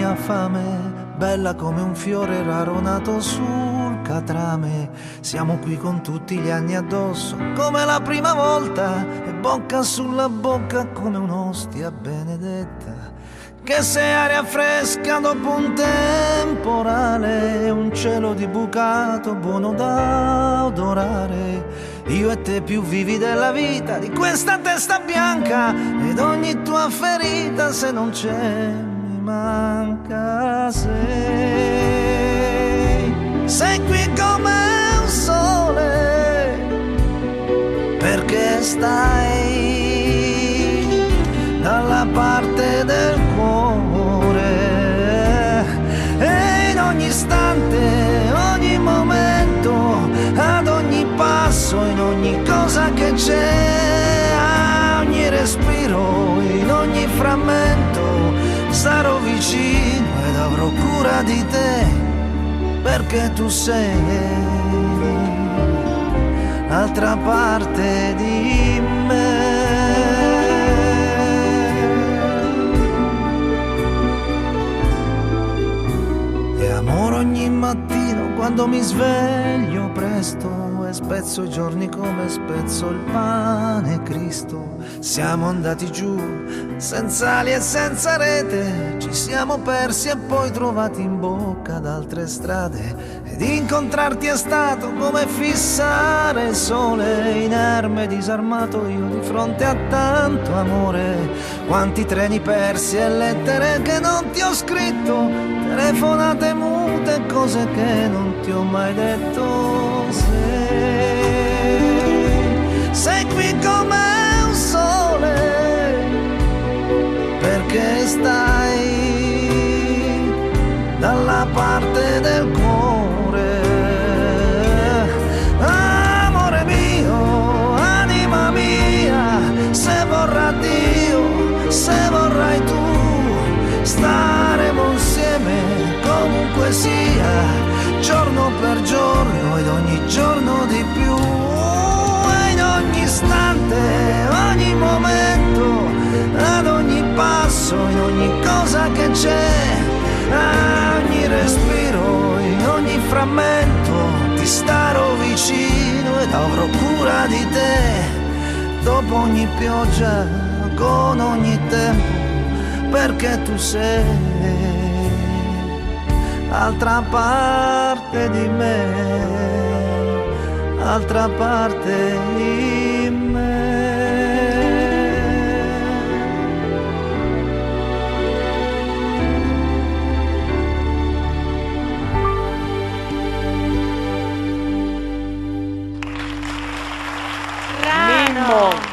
mia fame, bella come un fiore raro nato sul catrame. Siamo qui con tutti gli anni addosso, come la prima volta, e bocca sulla bocca come un'ostia benedetta, che se aria fresca dopo un temporale, un cielo di bucato buono da odorare. Io e te più vivi della vita, di questa testa bianca, ed ogni tua ferita se non c'è mi manca. Sei qui come un sole, perché stai dalla parte del cuore, e in ogni istante, ogni momento, ad ogni passo, in ogni cosa che c'è, a ogni respiro, in ogni frammento, sarò vicino ed avrò cura di te, perché tu sei l'altra parte di me. E amore ogni mattino quando mi sveglio presto, e spezzo i giorni come spezzo il pane Cristo. Siamo andati giù senza ali e senza rete, ci siamo persi e poi trovati in bocca ad altre strade, ed incontrarti è stato come fissare il sole, inerme disarmato io di fronte a tanto amore. Quanti treni persi e lettere che non ti ho scritto, telefonate mute, cose che non ti ho mai detto. Sei qui come un sole, perché stai dalla parte del cuore. Amore mio, anima mia, se vorrà Dio, se vorrai tu, staremo insieme comunque sia, giorno per giorno ed ogni giorno di più, e in ogni istante, ogni momento, ad ogni passo, in ogni cosa che c'è, a ogni respiro, in ogni frammento, ti starò vicino ed avrò cura di te, dopo ogni pioggia, con ogni tempo, perché tu sei altra parte di me, altra parte di me. Mimmo.